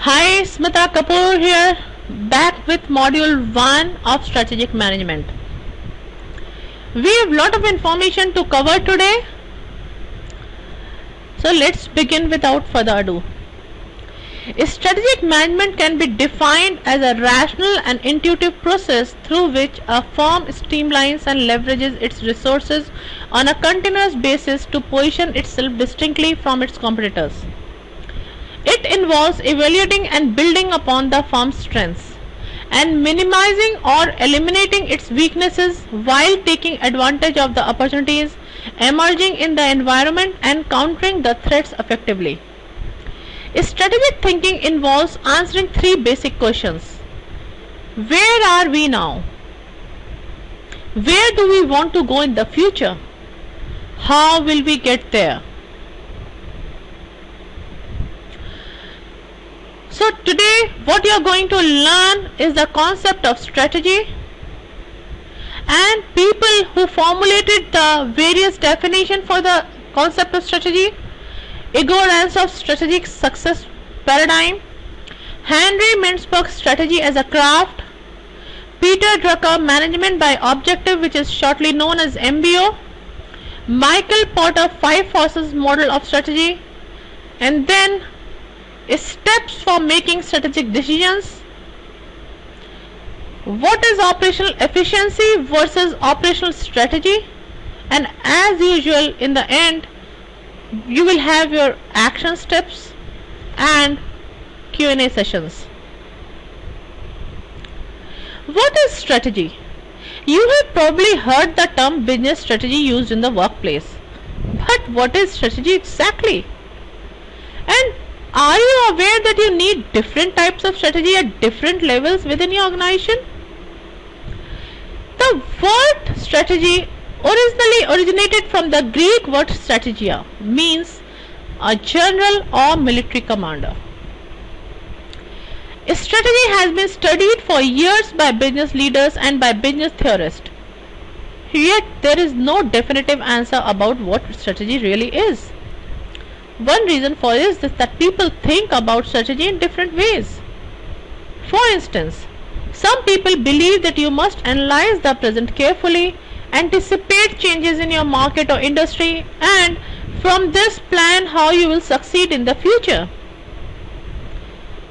Hi, Smita Kapoor here, back with module 1 of strategic management. We have a lot of information to cover today, so let's begin without further ado. Strategic management can be defined as a rational and intuitive process through which a firm streamlines and leverages its resources on a continuous basis to position itself distinctly from its competitors. It involves evaluating and building upon the firm's strengths and minimizing or eliminating its weaknesses while taking advantage of the opportunities emerging in the environment and countering the threats effectively. Strategic thinking involves answering three basic questions. Where are we now? Where do we want to go in the future? How will we get there? So today what you are going to learn is the concept of strategy, and people who formulated the various definitions for the concept of strategy: Igor Ansof's strategic success paradigm, Henry Mintzberg's strategy as a craft, Peter Drucker management by objective, which is shortly known as MBO, Michael Porter 5 forces model of strategy, and then steps for making strategic decisions. What is operational efficiency versus operational strategy? And as usual, in the end you will have your action steps and Q&A sessions. What is strategy? You have probably heard the term business strategy used in the workplace. But what is strategy exactly? And are you aware that you need different types of strategy at different levels within your organization? The word strategy originally originated from the Greek word strategia, means a general or military commander. Strategy has been studied for years by business leaders and by business theorists. Yet there is no definitive answer about what strategy really is. One reason for this is that people think about strategy in different ways. For instance, some people believe that you must analyze the present carefully, anticipate changes in your market or industry, and from this plan how you will succeed in the future.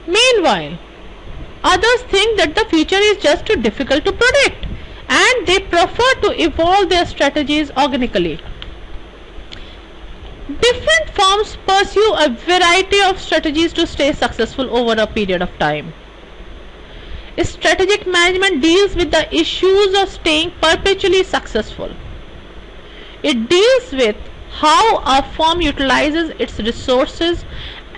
Meanwhile, others think that the future is just too difficult to predict, and they prefer to evolve their strategies organically. Different firms pursue a variety of strategies to stay successful over a period of time. Strategic management deals with the issues of staying perpetually successful. It deals with how a firm utilizes its resources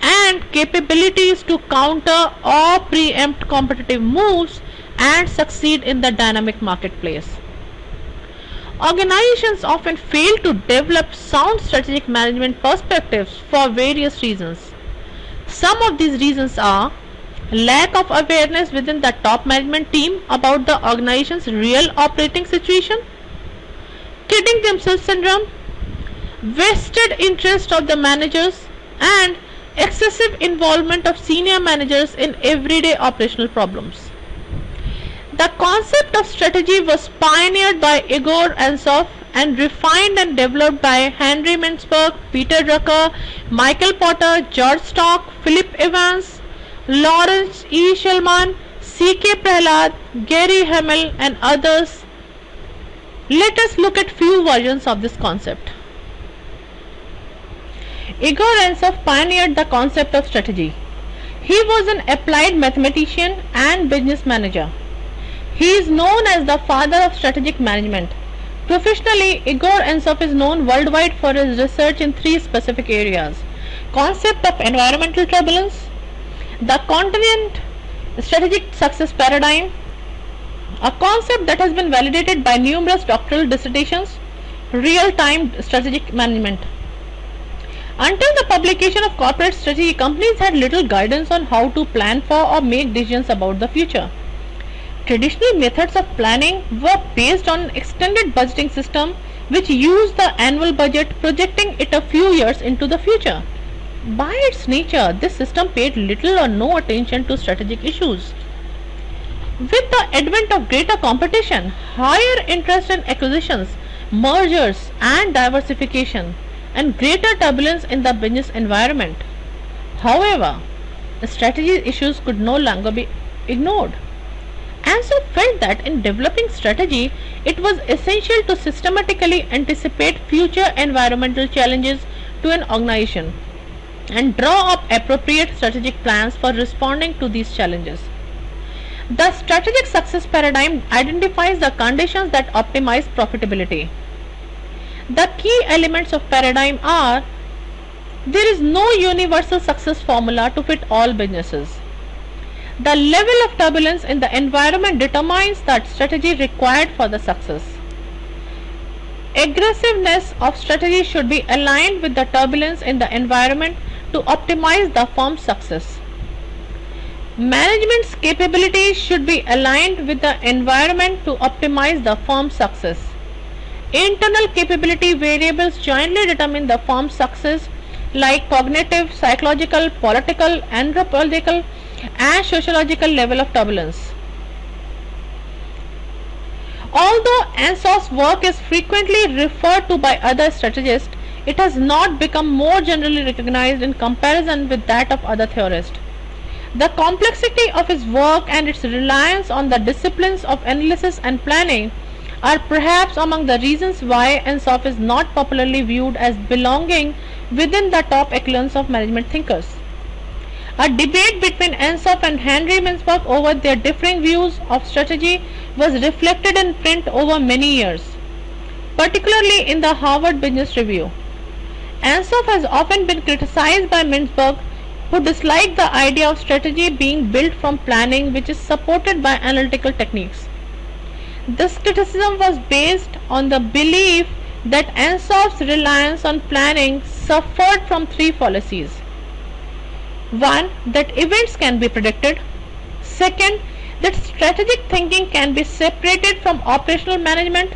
and capabilities to counter or preempt competitive moves and succeed in the dynamic marketplace. Organizations often fail to develop sound strategic management perspectives for various reasons. Some of these reasons are lack of awareness within the top management team about the organization's real operating situation, kidding themselves syndrome, vested interest of the managers, and excessive involvement of senior managers in everyday operational problems. The concept of strategy was pioneered by Igor Ansoff and refined and developed by Henry Mintzberg, Peter Drucker, Michael Porter, George Stock, Philip Evans, Lawrence E. Shulman, C.K. Prahalad, Gary Hamel, and others. Let us look at few versions of this concept. Igor Ansoff pioneered the concept of strategy. He was an applied mathematician and business manager. He is known as the father of strategic management. Professionally, Igor Ansoff is known worldwide for his research in three specific areas: concept of environmental turbulence, the continent strategic success paradigm, a concept that has been validated by numerous doctoral dissertations, real-time strategic management. Until the publication of corporate strategy, companies had little guidance on how to plan for or make decisions about the future. Traditional methods of planning were based on an extended budgeting system which used the annual budget, projecting it a few years into the future. By its nature, this system paid little or no attention to strategic issues. With the advent of greater competition, higher interest in acquisitions, mergers and diversification, and greater turbulence in the business environment, however, strategy issues could no longer be ignored. ANSOP felt that in developing strategy, it was essential to systematically anticipate future environmental challenges to an organization and draw up appropriate strategic plans for responding to these challenges. The strategic success paradigm identifies the conditions that optimize profitability. The key elements of paradigm are: there is no universal success formula to fit all businesses. The level of turbulence in the environment determines the strategy required for the success. Aggressiveness of strategy should be aligned with the turbulence in the environment to optimize the firm's success. Management's capabilities should be aligned with the environment to optimize the firm's success. Internal capability variables jointly determine the firm's success, like cognitive, psychological, political, anthropological, and sociological level of turbulence. Although ANSOP's work is frequently referred to by other strategists, it has not become more generally recognized in comparison with that of other theorists. The complexity of his work and its reliance on the disciplines of analysis and planning are perhaps among the reasons why ANSOP is not popularly viewed as belonging within the top echelons of management thinkers. A debate between ANSOP and Henry Mintzberg over their differing views of strategy was reflected in print over many years, particularly in the Harvard Business Review. ANSOP has often been criticized by Mintzberg, who disliked the idea of strategy being built from planning which is supported by analytical techniques. This criticism was based on the belief that ANSOP's reliance on planning suffered from three fallacies. One, that events can be predicted. Second, that strategic thinking can be separated from operational management.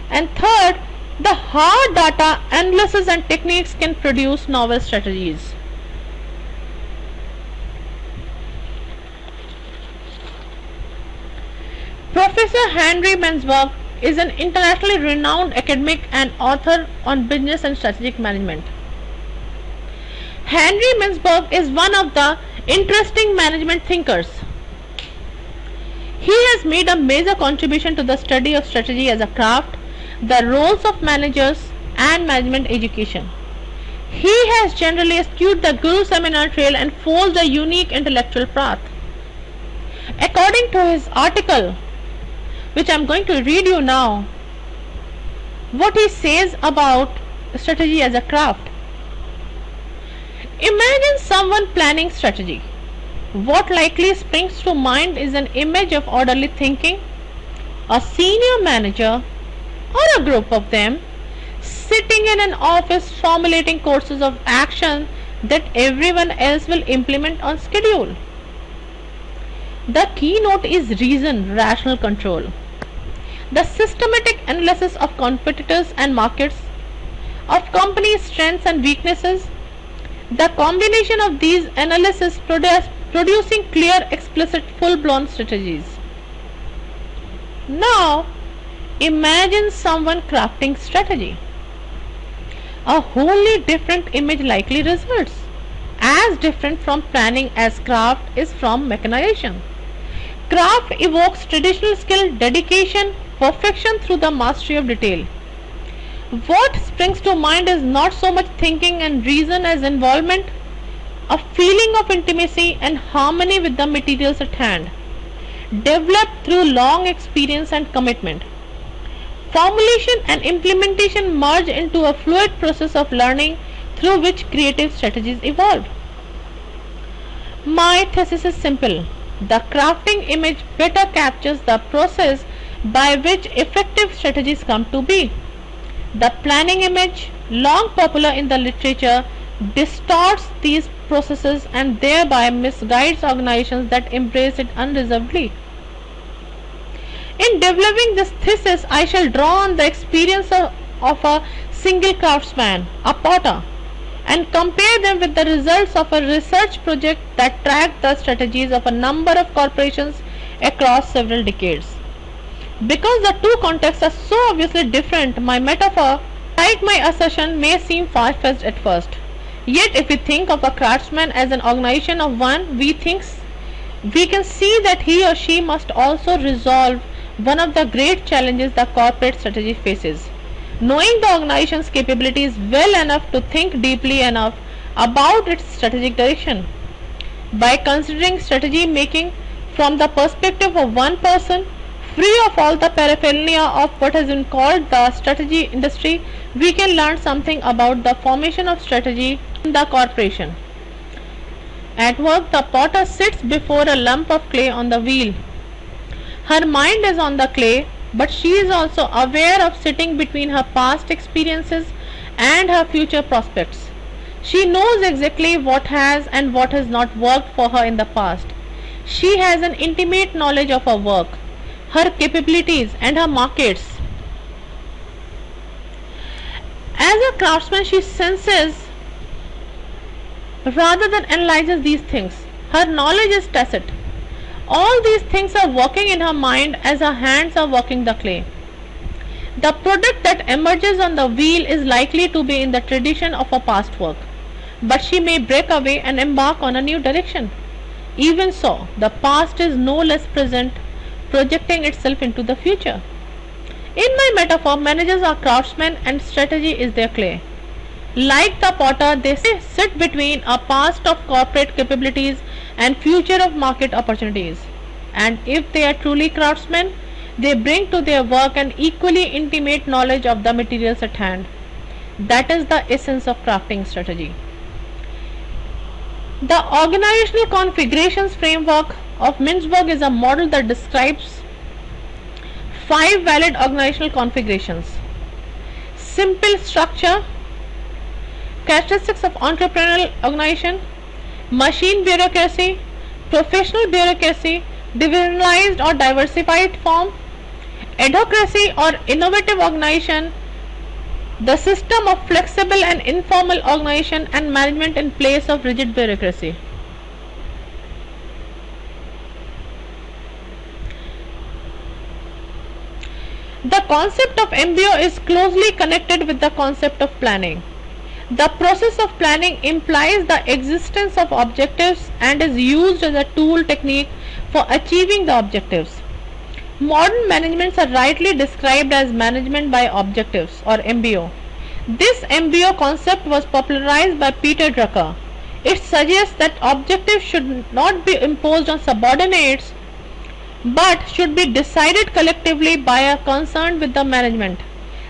And third, the hard data analysis and techniques can produce novel strategies. Professor Henry Mintzberg is an internationally renowned academic and author on business and strategic management. Henry Mintzberg is one of the interesting management thinkers. He has made a major contribution to the study of strategy as a craft, the roles of managers, and management education. He has generally eschewed the Guru Seminar trail and forged a unique intellectual path. According to his article, which I am going to read you now, what he says about strategy as a craft. Imagine someone planning strategy. What likely springs to mind is an image of orderly thinking, a senior manager or a group of them sitting in an office formulating courses of action that everyone else will implement on schedule. The keynote is reason, rational control. The systematic analysis of competitors and markets, of companies' strengths and weaknesses, the combination of these analyses producing clear, explicit, full-blown strategies. Now, imagine someone crafting strategy. A wholly different image likely results, as different from planning as craft is from mechanization. Craft evokes traditional skill, dedication, perfection through the mastery of detail. What springs to mind is not so much thinking and reason as involvement, a feeling of intimacy and harmony with the materials at hand, developed through long experience and commitment. Formulation and implementation merge into a fluid process of learning through which creative strategies evolve. My thesis is simple. The crafting image better captures the process by which effective strategies come to be. The planning image, long popular in the literature, distorts these processes and thereby misguides organizations that embrace it unreservedly. In developing this thesis, I shall draw on the experience of a single craftsman, a potter, and compare them with the results of a research project that tracked the strategies of a number of corporations across several decades. Because the two contexts are so obviously different, my metaphor, like my assertion, may seem far-fetched at first. Yet if we think of a craftsman as an organization of one, we can see that he or she must also resolve one of the great challenges the corporate strategy faces: knowing the organization's capabilities well enough to think deeply enough about its strategic direction. By considering strategy making from the perspective of one person, free of all the paraphernalia of what has been called the strategy industry, we can learn something about the formation of strategy in the corporation. At work, the potter sits before a lump of clay on the wheel. Her mind is on the clay, but she is also aware of sitting between her past experiences and her future prospects. She knows exactly what has and what has not worked for her in the past. She has an intimate knowledge of her work, her capabilities, and her markets. As a craftsman, she senses rather than analyzes these things. Her knowledge is tacit. All these things are working in her mind as her hands are working the clay. The product that emerges on the wheel is likely to be in the tradition of her past work, but she may break away and embark on a new direction. Even so, the past is no less present, projecting itself into the future. In my metaphor, managers are craftsmen and strategy is their clay. Like the potter, they sit between a past of corporate capabilities and future of market opportunities. And if they are truly craftsmen, they bring to their work an equally intimate knowledge of the materials at hand. That is the essence of crafting strategy. The organizational configurations framework of Mintzberg is a model that describes 5 valid organizational configurations: simple structure, characteristics of entrepreneurial organization, machine bureaucracy, professional bureaucracy, divisionalized or diversified form, adhocracy or innovative organization, the system of flexible and informal organization, and management in place of rigid bureaucracy. The concept of MBO is closely connected with the concept of planning. The process of planning implies the existence of objectives and is used as a tool technique for achieving the objectives. Modern managements are rightly described as management by objectives, or MBO. This MBO concept was popularized by Peter Drucker. It suggests that objectives should not be imposed on subordinates but should be decided collectively by a concerned with the management.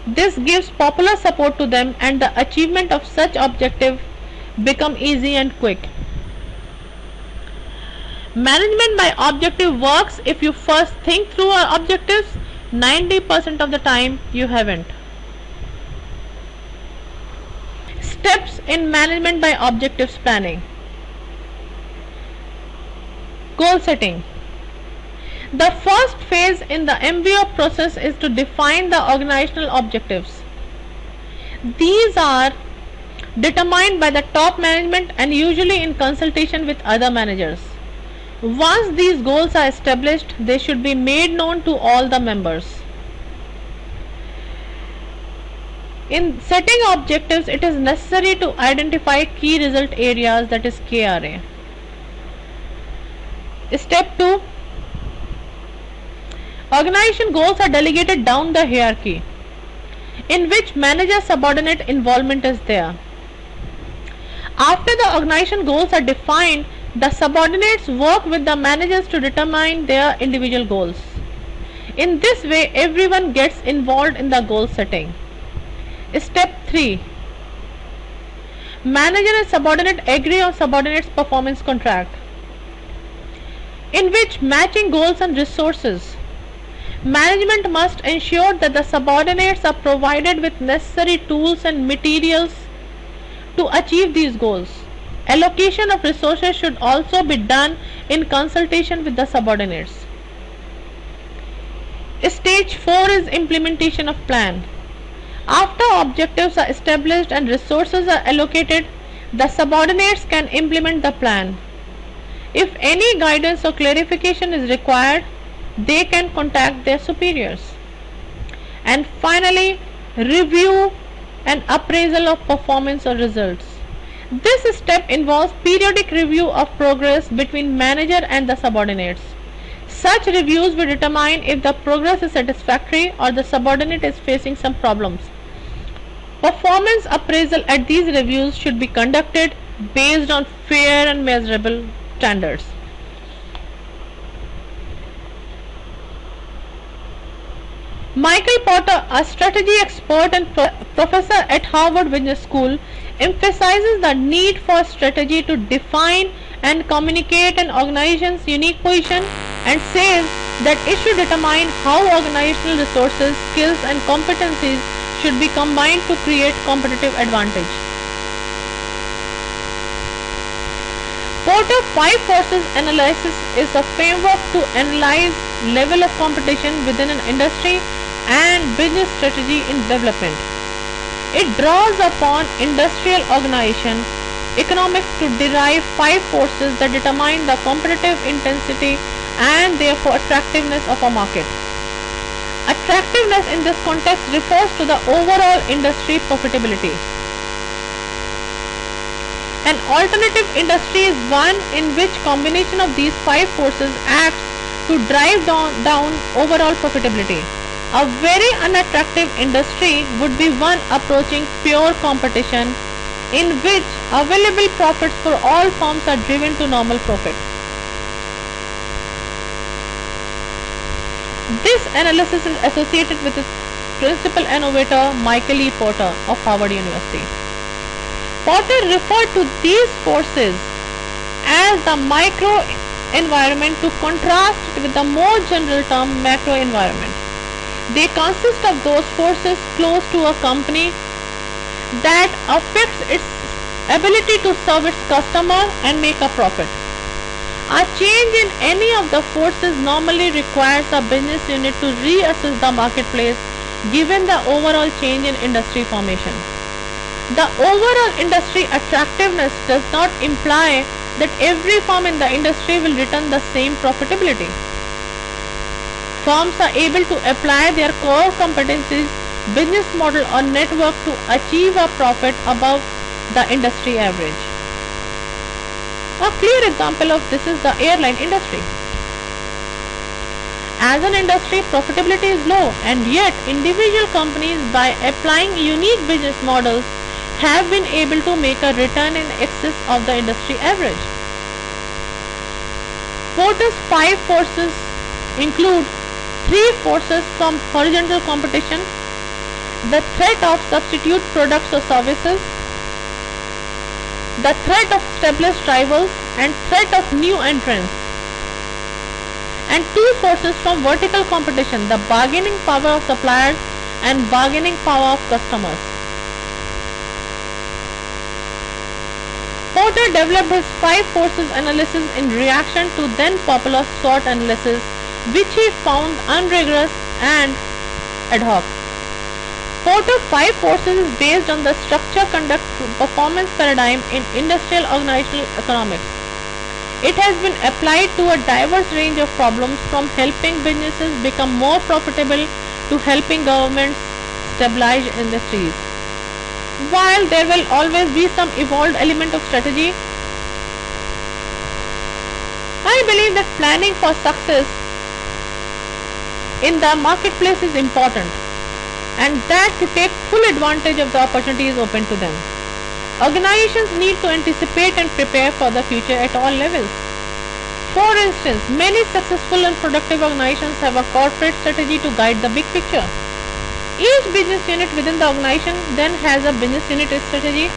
This gives popular support to them and the achievement of such objective become easy and quick. Management by objective works if you first think through your objectives. 90% of the time you haven't. Steps in management by objectives planning. Goal setting. The first phase in the MBO process is to define the organizational objectives. These are determined by the top management and usually in consultation with other managers. Once these goals are established, they should be made known to all the members. In setting objectives, it is necessary to identify key result areas, that is KRA. Step 2. Organization goals are delegated down the hierarchy, in which manager subordinate involvement is there. After the organization goals are defined, the subordinates work with the managers to determine their individual goals. In this way, everyone gets involved in the goal setting. Step 3. Manager and subordinate agree on subordinate's performance contract, in which matching goals and resources. Management must ensure that the subordinates are provided with necessary tools and materials to achieve these goals. Allocation of resources should also be done in consultation with the subordinates. Stage 4 is implementation of plan. After objectives are established and resources are allocated, The subordinates can implement the plan. If any guidance or clarification is required, they can contact their superiors. And finally, review and appraisal of performance or results. This step involves periodic review of progress between manager and the subordinates. Such reviews will determine if the progress is satisfactory or the subordinate is facing some problems. Performance appraisal at these reviews should be conducted based on fair and measurable standards. Michael Porter, a strategy expert and professor at Harvard Business School, emphasizes the need for strategy to define and communicate an organization's unique position and says that it should determine how organizational resources, skills and competencies should be combined to create competitive advantage. Porter 5 forces analysis is a framework to analyze level of competition within an industry and business strategy in development. It draws upon industrial organization economics to derive 5 forces that determine the competitive intensity and therefore attractiveness of a market. Attractiveness in this context refers to the overall industry profitability. An alternative industry is one in which combination of these 5 forces acts to drive down overall profitability. A very unattractive industry would be one approaching pure competition in which available profits for all firms are driven to normal profit. This analysis is associated with its principal innovator Michael E. Porter of Harvard University. Porter referred to these forces as the micro environment to contrast it with the more general term macro environment. They consist of those forces close to a company that affects its ability to serve its customer and make a profit. A change in any of the forces normally requires a business unit to reassess the marketplace given the overall change in industry formation. The overall industry attractiveness does not imply that every firm in the industry will return the same profitability. Firms are able to apply their core competencies, business model or network to achieve a profit above the industry average. A clear example of this is the airline industry. As an industry, profitability is low, and yet individual companies, by applying unique business models, have been able to make a return in excess of the industry average. Porter's 5 forces include 3 forces from horizontal competition, the threat of substitute products or services, the threat of established rivals and threat of new entrants, and 2 forces from vertical competition, the bargaining power of suppliers and bargaining power of customers. Porter developed his 5 forces analysis in reaction to then popular SWOT analysis, which he found unrigorous and ad hoc. Porter's 5 forces is based on the structure conduct performance paradigm in industrial organizational economics. It has been applied to a diverse range of problems, from helping businesses become more profitable to helping governments stabilize industries. While there will always be some evolved element of strategy, I believe that planning for success in the marketplace is important, and that to take full advantage of the opportunities open to them. Organizations need to anticipate and prepare for the future at all levels. For instance, many successful and productive organizations have a corporate strategy to guide the big picture. Each business unit within the organization then has a business unit strategy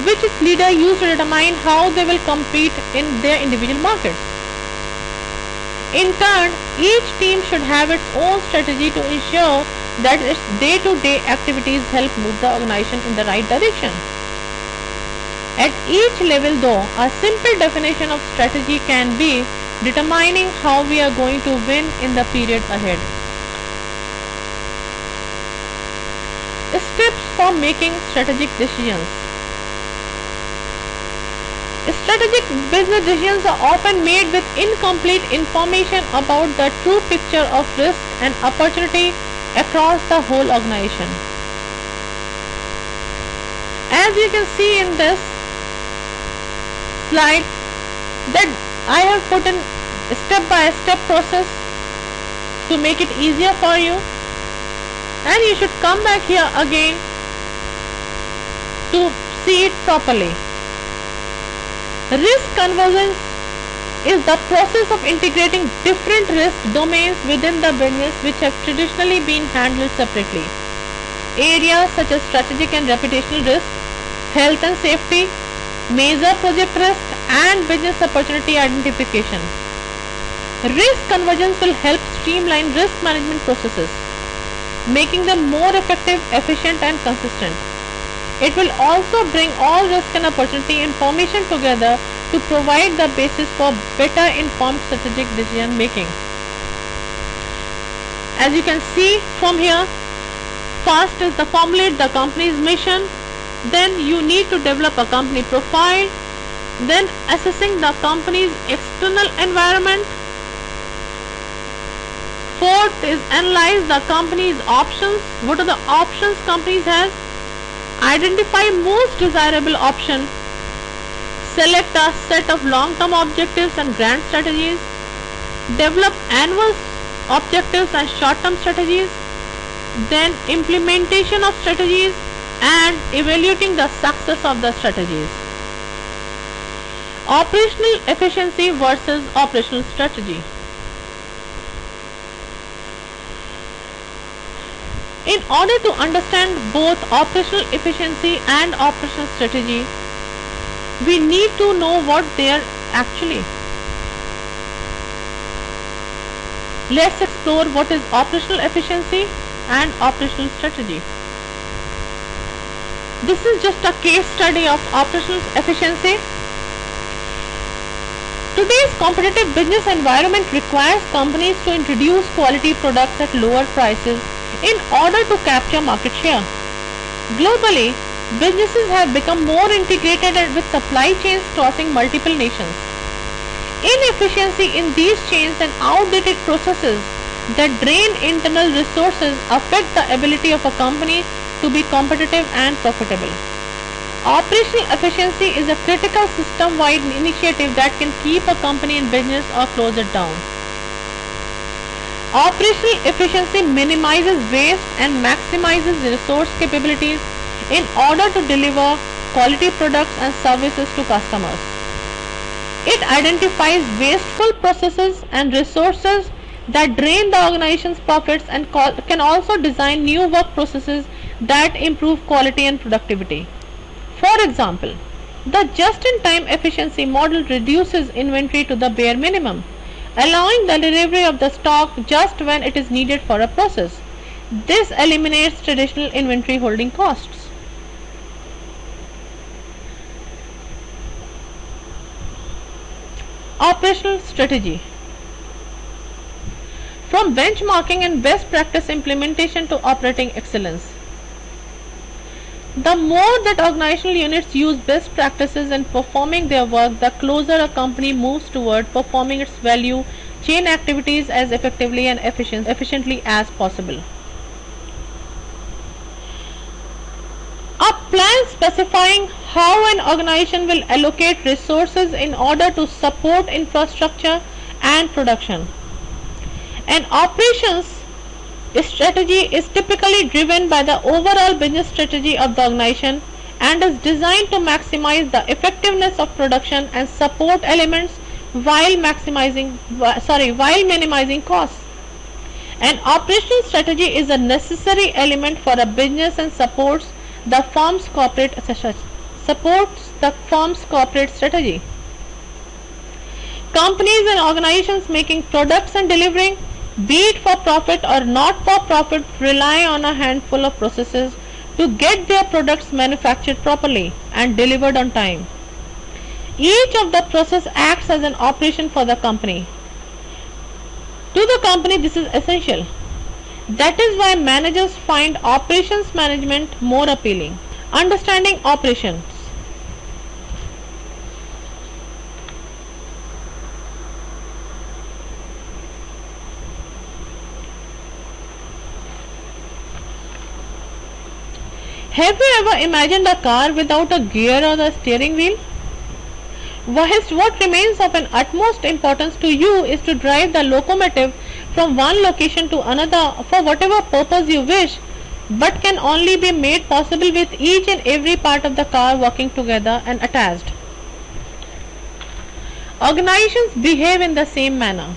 which its leader use to determine how they will compete in their individual markets. In turn, each team should have its own strategy to ensure that its day-to-day activities help move the organization in the right direction. At each level though, a simple definition of strategy can be determining how we are going to win in the period ahead. Steps for making strategic decisions. Strategic business decisions are often made with incomplete information about the true picture of risk and opportunity across the whole organization. As you can see in this slide, that I have put in step-by-step process to make it easier for you, and you should come back here again to see it properly. Risk convergence is the process of integrating different risk domains within the business which have traditionally been handled separately. Areas such as strategic and reputational risk, health and safety, major project risk, and business opportunity identification. Risk convergence will help streamline risk management processes, making them more effective, efficient, and consistent. It will also bring all risk and opportunity information together to provide the basis for better informed strategic decision making. As you can see from here, first is the formulate the company's mission, then you need to develop a company profile, then assessing the company's external environment. Fourth is analyze the company's options. What are the options companies has? Identify most desirable option. Select a set of long-term objectives and grand strategies. Develop annual objectives and short-term strategies. Then implementation of strategies and evaluating the success of the strategies. Operational efficiency versus operational strategy. In order to understand both operational efficiency and operational strategy, we need to know what they are actually. Let's explore what is operational efficiency and operational strategy. This is just a case study of operational efficiency. Today's competitive business environment requires companies to introduce quality products at lower prices in order to capture market share. Globally, businesses have become more integrated with supply chains crossing multiple nations. Inefficiency in these chains and outdated processes that drain internal resources affect the ability of a company to be competitive and profitable. Operational efficiency is a critical system-wide initiative that can keep a company in business or close it down. Operational efficiency minimizes waste and maximizes resource capabilities in order to deliver quality products and services to customers. It identifies wasteful processes and resources that drain the organization's profits and can also design new work processes that improve quality and productivity. For example, the just-in-time efficiency model reduces inventory to the bare minimum, allowing the delivery of the stock just when it is needed for a process. This eliminates traditional inventory holding costs. Operational strategy. From benchmarking and best practice implementation to operating excellence. The more that organizational units use best practices in performing their work, the closer a company moves toward performing its value chain activities as effectively and efficiently as possible. A plan specifying how an organization will allocate resources in order to support infrastructure and production. An operations strategy is typically driven by the overall business strategy of the organization and is designed to maximize the effectiveness of production and support elements while minimizing costs. An operational strategy is a necessary element for a business and supports the firm's corporate strategy. Companies and organizations making products and delivering, be it for profit or not for profit, rely on a handful of processes to get their products manufactured properly and delivered on time. Each of the process acts as an operation for the company. To the company, this is essential. That is why managers find operations management more appealing. Understanding operations. Have you ever imagined a car without a gear or a steering wheel? Whilst what remains of an utmost importance to you is to drive the locomotive from one location to another for whatever purpose you wish, but can only be made possible with each and every part of the car working together and attached. Organizations behave in the same manner.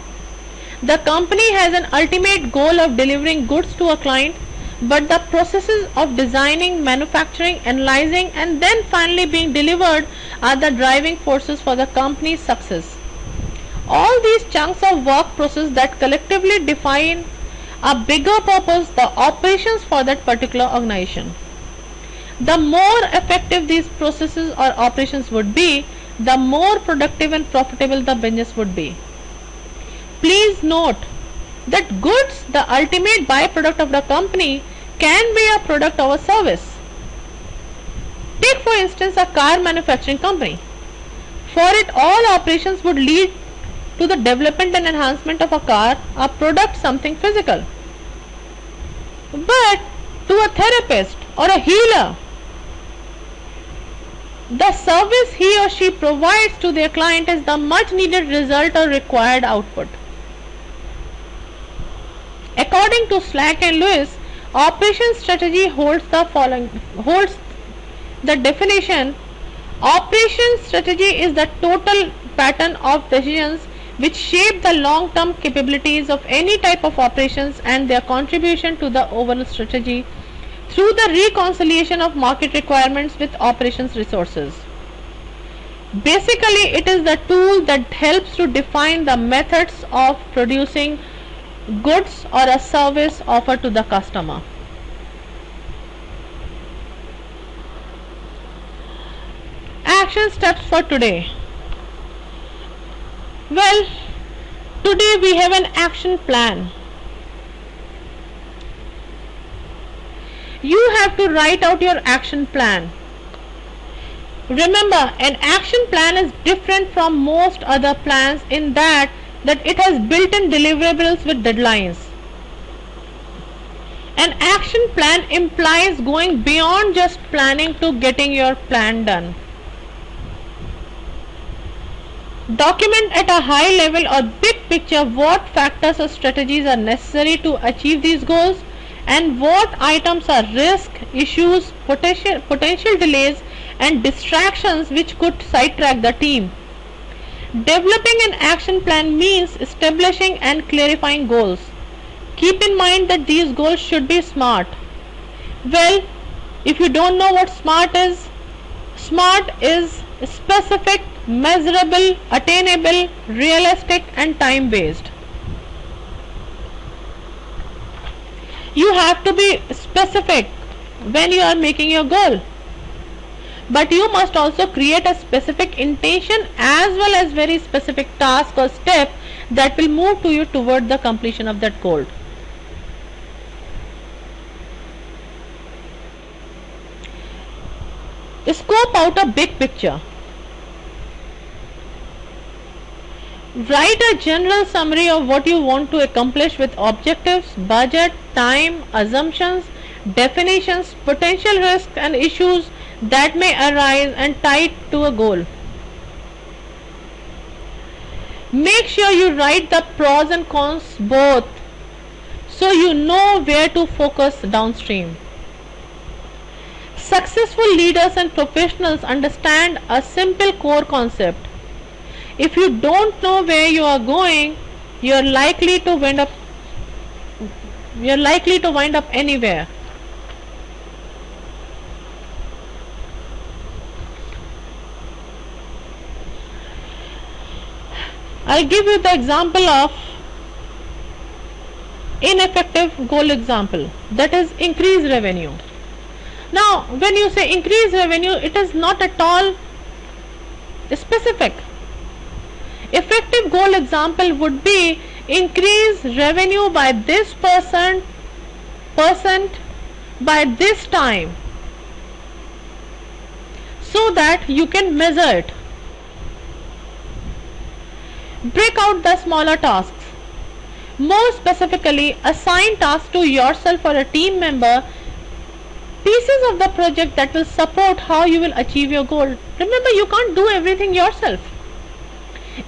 The company has an ultimate goal of delivering goods to a client, but the processes of designing, manufacturing, analyzing, and then finally being delivered are the driving forces for the company's success. All these chunks of work process that collectively define a bigger purpose, the operations for that particular organization. The more effective these processes or operations would be, the more productive and profitable the business would be. Please note that goods, the ultimate byproduct of the company, can be a product or a service. Take for instance a car manufacturing company. For it, all operations would lead to the development and enhancement of a car, a product, something physical. But to a therapist or a healer, the service he or she provides to their client is the much needed result or required output. According to Slack and Lewis, operation strategy holds the definition. Operation strategy is the total pattern of decisions which shape the long-term capabilities of any type of operations and their contribution to the overall strategy through the reconciliation of market requirements with operations resources. Basically, it is the tool that helps to define the methods of producing goods or a service offered to the customer. Action steps for today. Well, today we have an action plan. You have to write out your action plan. Remember, an action plan is different from most other plans in that it has built-in deliverables with deadlines. An action plan implies going beyond just planning to getting your plan done. Document at a high level or big picture what factors or strategies are necessary to achieve these goals and what items are risk, issues, potential delays and distractions which could sidetrack the team. Developing an action plan means establishing and clarifying goals. Keep in mind that these goals should be SMART. Well, if you don't know what SMART is specific, measurable, attainable, realistic and time based. You have to be specific when you are making your goal, but you must also create a specific intention as well as very specific task or step that will move to you toward the completion of that goal. Scope out a big picture. Write a general summary of what you want to accomplish with objectives, budget, time, assumptions, definitions, potential risks and issues that may arise and tie it to a goal. Make sure you write the pros and cons both so you know where to focus downstream. Successful leaders and professionals understand a simple core concept. If you don't know where you are going, you're likely to wind up anywhere. I'll give you the example of ineffective goal example, that is increase revenue. Now, when you say increase revenue, it is not at all specific. Effective goal example would be increase revenue by this percent by this time, so that you can measure it. Break out the smaller tasks. More specifically, assign tasks to yourself or a team member pieces of the project that will support how you will achieve your goal. Remember, you can't do everything yourself.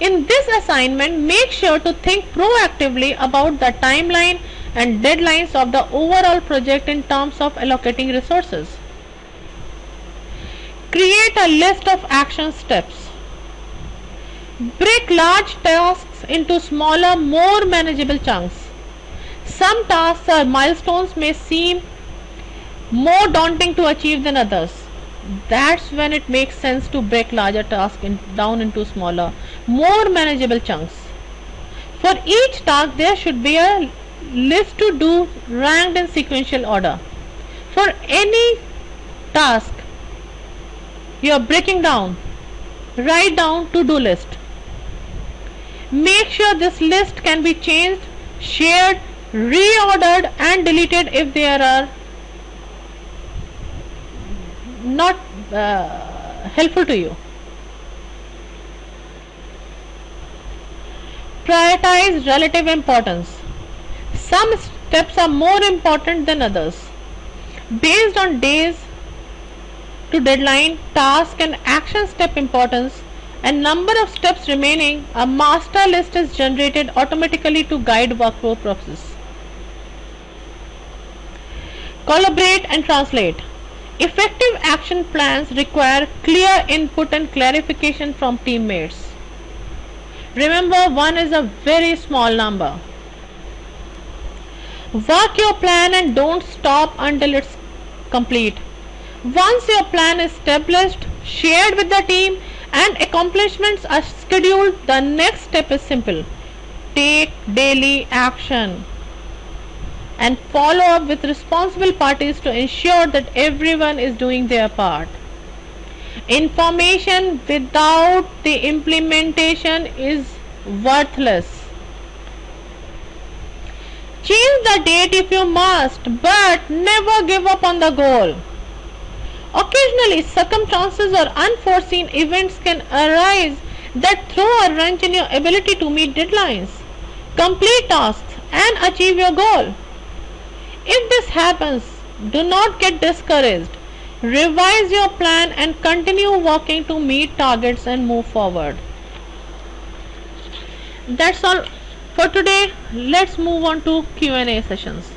In this assignment, make sure to think proactively about the timeline and deadlines of the overall project in terms of allocating resources. Create a list of action steps. Break large tasks into smaller, more manageable chunks. Some tasks or milestones may seem more daunting to achieve than others. That's when it makes sense to break larger tasks down into smaller, more manageable chunks. For each task, there should be a list to do ranked in sequential order. For any task you are breaking down, write down to-do list. Make sure this list can be changed, shared, reordered and deleted if there are not helpful to you. Prioritize relative importance. Some steps are more important than others. Based on days to deadline, task and action step importance and number of steps remaining, a master list is generated automatically to guide workflow process. Collaborate and translate. Effective action plans require clear input and clarification from teammates. Remember, 1 is a very small number. Work your plan and don't stop until it's complete. Once your plan is established, shared with the team, and accomplishments are scheduled, the next step is simple. Take daily action and follow up with responsible parties to ensure that everyone is doing their part. Information without the implementation is worthless. Change the date if you must, but never give up on the goal. Occasionally, circumstances or unforeseen events can arise that throw a wrench in your ability to meet deadlines, complete tasks, and achieve your goal. If this happens, do not get discouraged. Revise your plan and continue working to meet targets and move forward. That's all for today. Let's move on to Q&A sessions.